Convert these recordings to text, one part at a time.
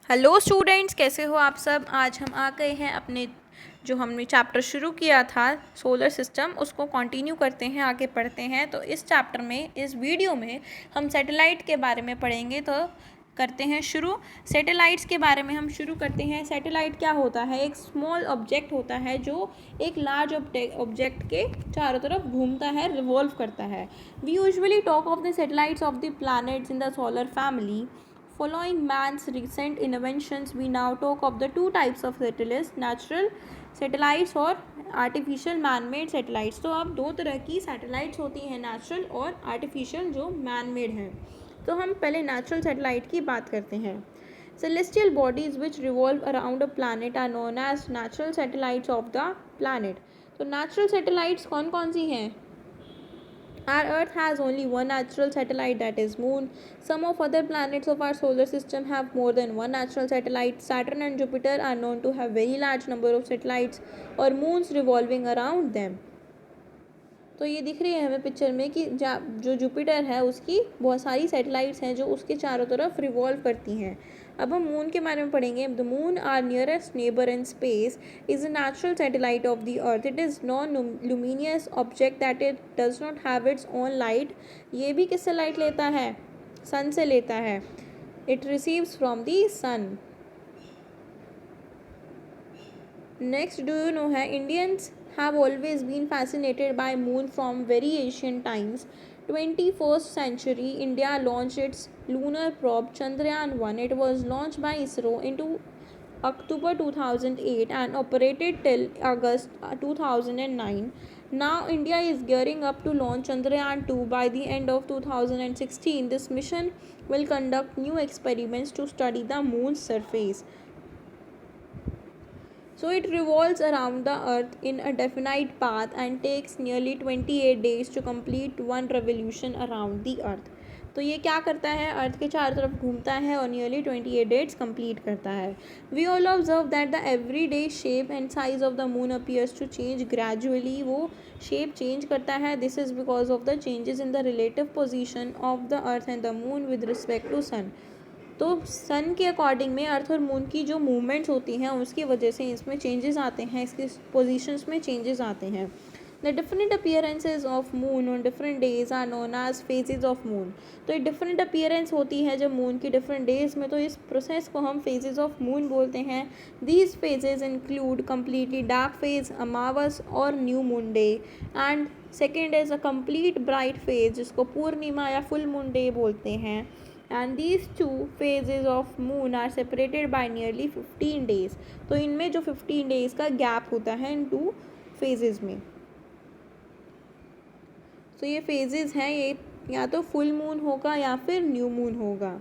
Hello students, कैसे हो आप सब। आज हम आ गए हैं अपने जो हमने चैप्टर शुरू किया था सोलर सिस्टम, उसको कंटिन्यू करते हैं, आगे पढ़ते हैं। तो इस चैप्टर में, इस वीडियो में हम सैटेलाइट के बारे में पढ़ेंगे। तो करते हैं शुरू। सैटेलाइट्स के बारे में हम शुरू करते हैं। सैटेलाइट क्या होता है? एक स्मॉल ऑब्जेक्ट होता है जो एक लार्ज ऑब्जेक्ट के चारों तरफ घूमता है, रिवॉल्व करता है। We usually talk of the satellites of the planets in the solar family. Following man's recent inventions, we now talk of the two types of satellites, natural satellites और artificial man-made satellites. तो अब दो तरह की satellites होती हैं, natural और artificial, जो man-made हैं। तो हम पहले natural satellite की बात करते हैं। Celestial bodies which revolve around a planet are known as natural satellites of the planet. तो natural satellites कौन कौन सी हैं? Our Earth has only one natural satellite, that is Moon. Some of other planets of our solar system have more than one natural satellite. Saturn and Jupiter are known to have very large number of satellites or moons revolving around them. तो ये दिख रही है हमें picture में कि जो Jupiter है उसकी बहुत सारी सैटेलाइट्स हैं जो उसके चारों तरफ रिवॉल्व करती हैं। अब हम मून के बारे में पढ़ेंगे। The moon, our nearest neighbour in space, is a natural satellite of the earth. It is non luminous object that it does not have its own light. ये भी किससे लाइट लेता है? सन से लेता है. It receives from the sun. Next, do you know है, Indians have always been fascinated by moon from very ancient times. 21st century, India launched its lunar probe Chandrayaan-1. It was launched by ISRO into October 2008 and operated till August 2009. Now India is gearing up to launch Chandrayaan-2 by the end of 2016. This mission will conduct new experiments to study the moon's surface. So it revolves around the earth in a definite path and takes nearly 28 days to complete one revolution around the earth. तो ये क्या करता है? अर्थ के चारों तरफ घूमता है और नियरली 28 डेज कंप्लीट करता है. We all observe that the every day shape and size of the moon appears to change gradually. वो शेप चेंज करता है. This is because of the changes in the relative position of the earth and the moon with respect to sun. तो sun के according में अर्थ और moon की जो movements होती हैं उसकी वजह से इसमें चेंजेस आते हैं, इसके पोजीशंस में चेंजेस आते हैं. The different appearances of moon on different days are known as phases of moon. तो ये डिफरेंट अपीयरेंस होती है जब मून की डिफरेंट डेज में, तो इस प्रोसेस को हम फेजेज ऑफ मून बोलते हैं. These phases include completely dark phase, अमावस और new moon day. And second is a complete bright phase जिसको पूर्णिमा या फुल मून डे बोलते हैं. And these two phases of moon are separated by nearly 15 days. तो इनमें जो 15 days का gap होता है इन टू phases में. तो ये phases हैं, ये या तो फुल मून होगा या फिर न्यू मून होगा.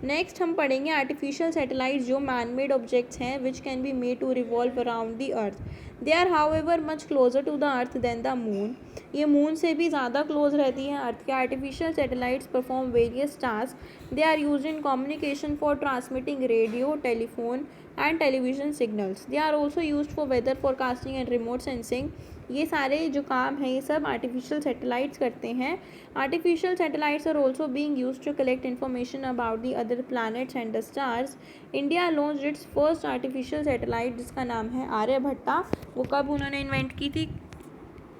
नेक्स्ट हम पढ़ेंगे आर्टिफिशियल सैटेलाइट्स जो मैन-मेड ऑब्जेक्ट्स हैं which can be made to revolve around the earth. They are however much closer to the earth than the moon. ये मून से भी ज़्यादा क्लोज रहती हैं अर्थ के. Artificial satellites perform various task. They are used in communication for transmitting radio, telephone and television signals. They are also used for weather forecasting and remote sensing. ये सारे जो काम हैं ये सब आर्टिफिशियल सैटेलाइट्स करते हैं. Artificial satellites are also being used to collect information about the other planets and the stars. India launched its first artificial satellite जिसका नाम है आर्यभट्टा. वो कब उन्होंने इन्वेंट की थी,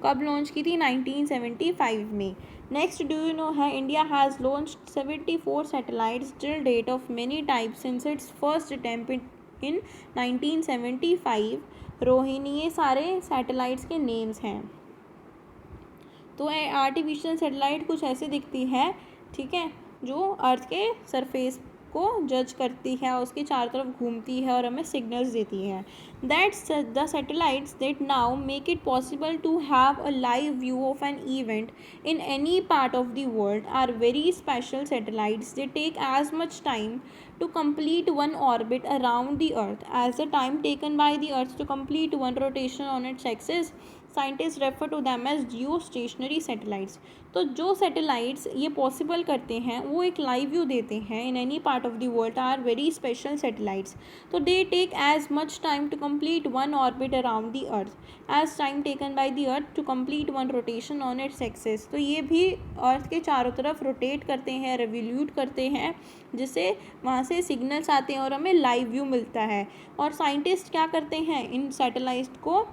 कब लॉन्च की थी? 1975 में. नेक्स्ट, डू यू नो है, India has launched 74 satellites till date of many types since its first attempt in 1975. Rohini, ये सारे सैटेलाइट्स के नेम्स हैं. तो आर्टिफिशियल सैटेलाइट कुछ ऐसे दिखती है, ठीक है, जो अर्थ के सरफेस को जज करती है, उसके चारों तरफ घूमती है और हमें सिग्नल्स देती है. That's the satellites that now make it possible to have a live view of an event in any part of the world are very special satellites. They take as much time to complete one orbit around the earth as the time taken by the earth to complete one rotation on its axis. Scientist refer to them as geo stationary satellites. तो जो satellites ये possible करते हैं वो एक live view देते हैं in any part of the world are very special satellites. तो they take as much time to complete one orbit around the earth as time taken by the earth to complete one rotation on its axis. तो ये भी अर्थ के चारों तरफ rotate करते हैं, revolute करते हैं, जिससे वहाँ से सिग्नल्स आते हैं और हमें लाइव व्यू मिलता है। और साइंटिस्ट क्या करते हैं, इन सैटेलाइट को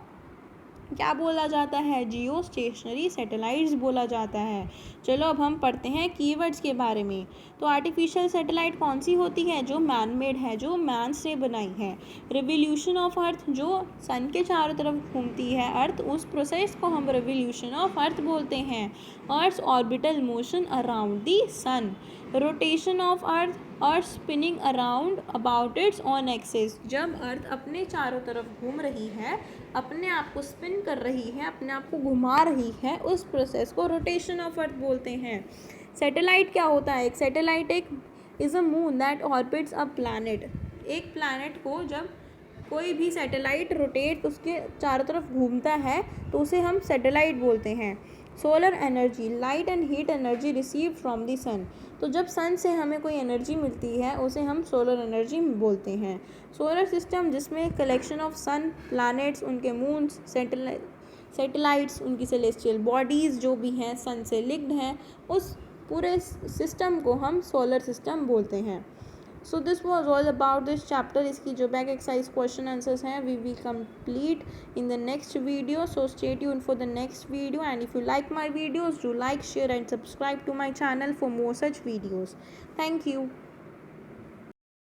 क्या बोला जाता है, जियो स्टेशनरी सैटेलाइट्स बोला जाता है। चलो अब हम पढ़ते हैं कीवर्ड्स के बारे में। तो आर्टिफिशियल सैटेलाइट कौन सी होती है, जो मैन मेड है, जो मैन से बनाई है। रिवोल्यूशन ऑफ अर्थ, जो सन के चारों तरफ घूमती है अर्थ, उस प्रोसेस को हम रिवोल्यूशन ऑफ अर्थ बोलते हैं। Earth orbital motion around the sun. Rotation of earth spinning around about its own axis. जब अर्थ अपने चारों तरफ घूम रही है, अपने आप को स्पिन कर रही है, अपने आप को घुमा रही है, उस प्रोसेस को रोटेशन ऑफ अर्थ बोलते हैं। सैटेलाइट क्या होता है, एक सैटेलाइट एक is a moon that orbits a planet. एक प्लैनेट को जब कोई भी सैटेलाइट रोटेट उसके चारों तरफ घूमता है तो उसे हम सैटेलाइट बोलते हैं। Solar energy, light and heat energy receive from the sun. तो जब सन से हमें कोई एनर्जी मिलती है उसे हम सोलर एनर्जी बोलते हैं। सोलर सिस्टम, जिसमें कलेक्शन ऑफ सन, प्लैनेट्स, उनके मून्स, सैटेलाइट्स, उनकी सेलेस्टियल बॉडीज़ जो भी हैं सन से लिंक्ड हैं, उस पूरे सिस्टम को हम सोलर सिस्टम बोलते हैं। So this was all about this chapter. इसकी जो बैक एक्सरसाइज क्वेश्चन आंसर्स हैं we will complete in the next video. So stay tuned for the next video, and if you like my videos, do like, share and subscribe to my channel for more such videos. Thank you.